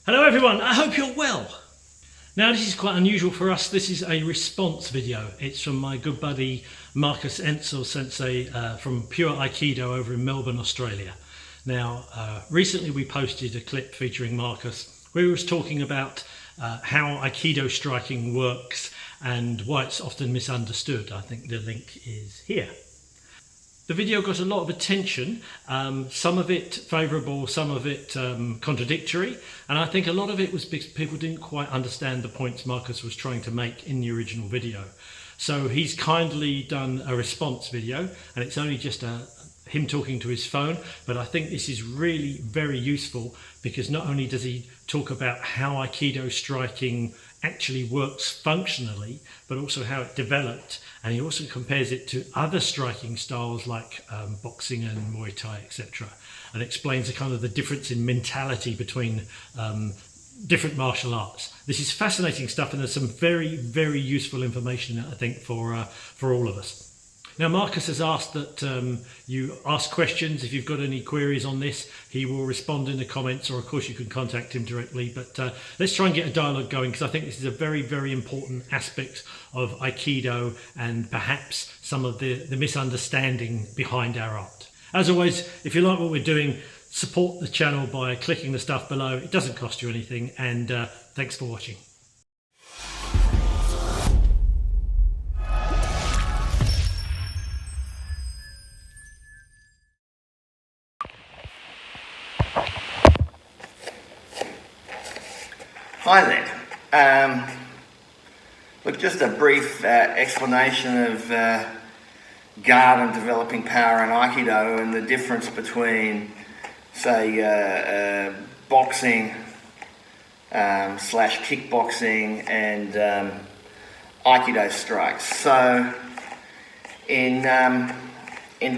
Hello everyone, I hope you're well. Now this is quite unusual for us. This is a response video. It's from my good buddy Marcus Encel sensei from Pure Aikido over in Melbourne, Australia. Now recently we posted a clip featuring Marcus where he was talking about how Aikido striking works and why it's often misunderstood. I think the link is here. The video got a lot of attention, some of it favourable, some of it contradictory, and I think a lot of it was because people didn't quite understand the points Marcus was trying to make in the original video. So he's kindly done a response video, and it's only just him talking to his phone, but I think this is really very useful because not only does he talk about how Aikido striking actually works functionally, but also how it developed, and he also compares it to other striking styles like boxing and Muay Thai, etc., and explains the kind of the difference in mentality between different martial arts. This is fascinating stuff, and there's some very, very useful information, I think, for all of us. Now, Marcus has asked that you ask questions. If you've got any queries on this, he will respond in the comments, or of course you can contact him directly. But let's try and get a dialogue going, because I think this is a very, very important aspect of Aikido and perhaps some of the misunderstanding behind our art. As always, if you like what we're doing, support the channel by clicking the stuff below. It doesn't cost you anything, and thanks for watching. Hi there. Look, just a brief explanation of guard and developing power in Aikido and the difference between, say, boxing slash kickboxing and Aikido strikes. So, in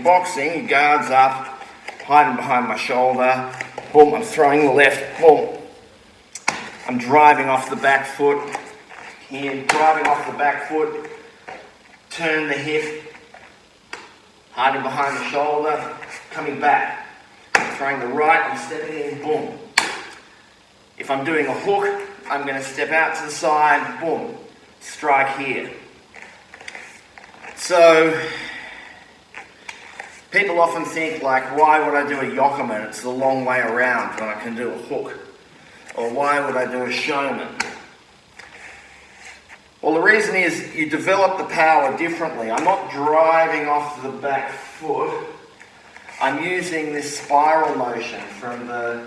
boxing, guards up, hiding behind my shoulder, boom, I'm throwing the left, boom. I'm driving off the back foot, here, driving off the back foot, turn the hip, hiding behind the shoulder, coming back, throwing the right, I'm stepping in, boom. If I'm doing a hook, I'm going to step out to the side, boom, strike here. So, people often think, like, why would I do a yokomen? It's the long way around when I can do a hook. Or why would I do a shonen? Well, the reason is you develop the power differently. I'm not driving off the back foot. I'm using this spiral motion from the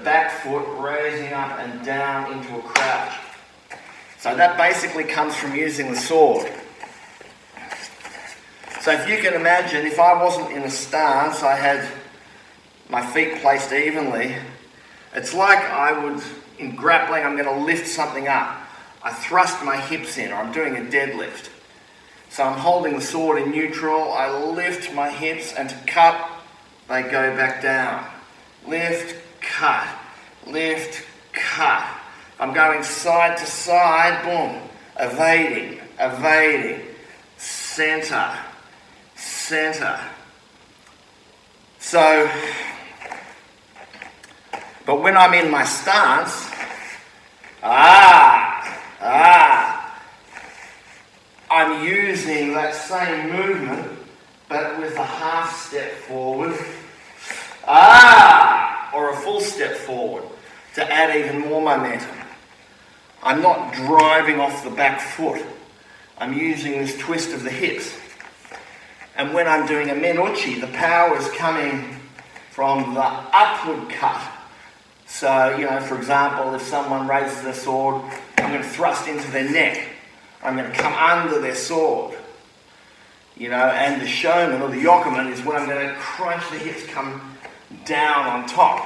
back foot raising up and down into a crouch. So that basically comes from using the sword. So if you can imagine, if I wasn't in a stance, I had my feet placed evenly. It's like I would, in grappling, I'm going to lift something up. I thrust my hips in, or I'm doing a deadlift. So I'm holding the sword in neutral, I lift my hips, and to cut, they go back down. Lift, cut, lift, cut. I'm going side to side, boom, evading, evading, center, center. So, but when I'm in my stance, I'm using that same movement, but with a half step forward, or a full step forward to add even more momentum. I'm not driving off the back foot. I'm using this twist of the hips. And when I'm doing a menuchi, the power is coming from the upward cut. So, you know, for example, if someone raises their sword, I'm going to thrust into their neck. I'm going to come under their sword. You know, and the shonen or the yokomen is when I'm going to crunch the hips, come down on top.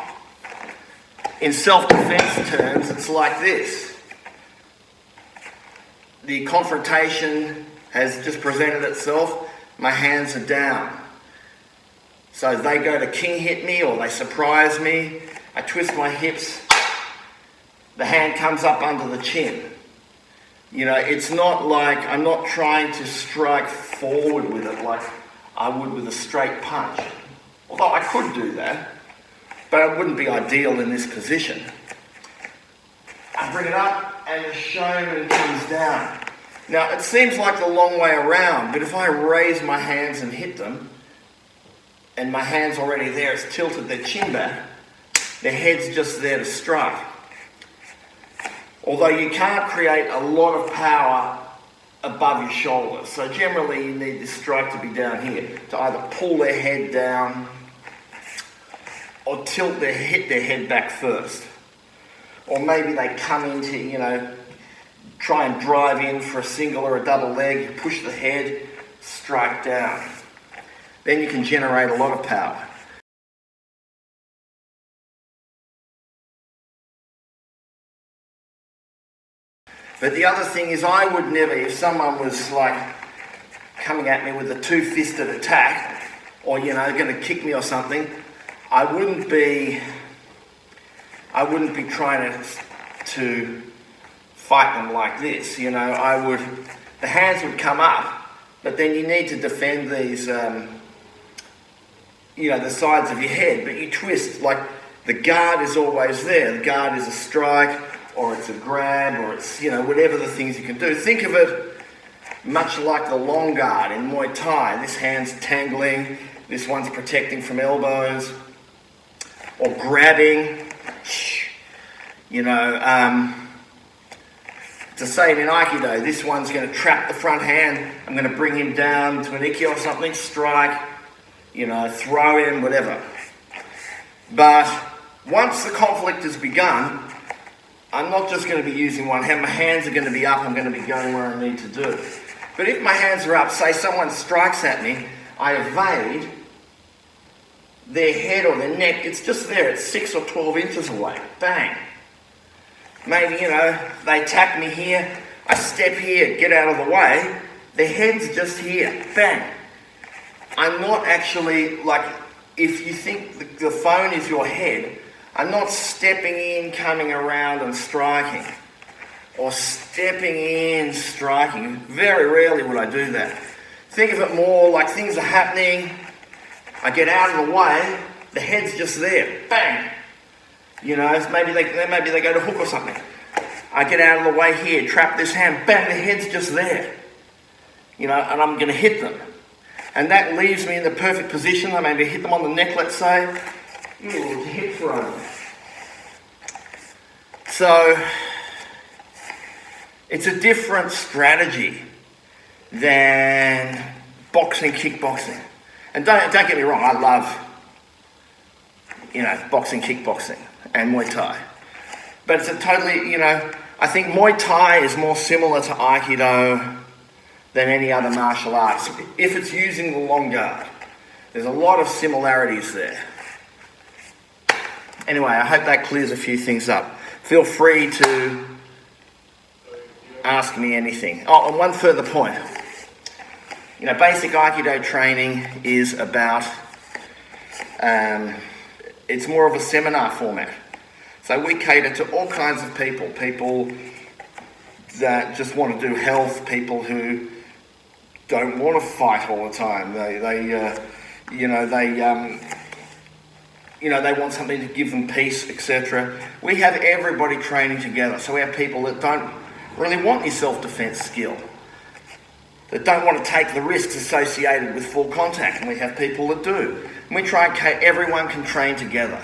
In self-defense terms, it's like this. The confrontation has just presented itself. My hands are down. So they go to king hit me or they surprise me. I twist my hips, the hand comes up under the chin. You know, it's not like I'm not trying to strike forward with it like I would with a straight punch. Although I could do that. but it wouldn't be ideal in this position. I bring it up and the showman comes down. Now, it seems like the long way around, but if I raise my hands and hit them, and my hand's already there, it's tilted their chin back, their head's just there to strike. Although you can't create a lot of power above your shoulders. So generally you need this strike to be down here, to either pull their head down or hit their head back first. Or maybe they come into, try and drive in for a single or a double leg, you push the head, strike down. Then you can generate a lot of power. But the other thing is, I would never, if someone was like coming at me with a two-fisted attack, or going to kick me or something, I wouldn't be trying to fight them like this. The hands would come up, but then you need to defend these, the sides of your head. But you twist, like the guard is always there. The guard is a strike, or it's a grab, or it's, whatever the things you can do. Think of it much like the long guard in Muay Thai. This hand's tangling, this one's protecting from elbows, or grabbing. It's the same in Aikido. This one's going to trap the front hand. I'm going to bring him down to an Iki or something, strike, throw him, whatever. But once the conflict has begun, I'm not just going to be using one hand. My hands are going to be up. I'm going to be going where I need to do. But if my hands are up, say someone strikes at me, I evade, their head or their neck, it's just there. It's 6 or 12 inches away. Bang. Maybe, they attack me here. I step here, get out of the way. Their head's just here. Bang. I'm not actually, like, if you think the phone is your head, I'm not stepping in, coming around and striking. Or stepping in, striking. Very rarely would I do that. Think of it more like things are happening. I get out of the way. The head's just there. Bang. Maybe they go to hook or something. I get out of the way here, trap this hand. Bang, the head's just there. And I'm going to hit them. And that leaves me in the perfect position. I maybe hit them on the neck, let's say. Hip throw. So it's a different strategy than boxing, kickboxing. And don't get me wrong, I love boxing, kickboxing and Muay Thai. But it's a totally, I think Muay Thai is more similar to Aikido than any other martial arts. If it's using the long guard, there's a lot of similarities there. Anyway, I hope that clears a few things up. Feel free to ask me anything. Oh, and one further point. Basic Aikido training is about, it's more of a seminar format. So we cater to all kinds of people that just want to do health, people who don't want to fight all the time. They want something to give them peace, etc. We have everybody training together. So we have people that don't really want any self-defense skill, that don't want to take the risks associated with full contact, and we have people that do. And we try and everyone can train together.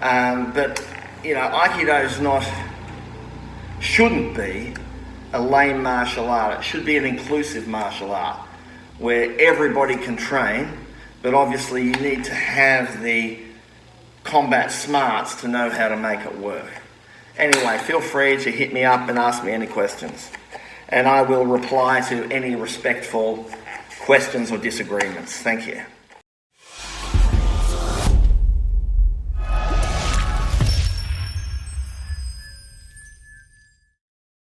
But Aikido shouldn't be a lame martial art. It should be an inclusive martial art where everybody can train, but obviously you need to have the combat smarts to know how to make it work. Anyway, feel free to hit me up and ask me any questions, and I will reply to any respectful questions or disagreements. Thank you.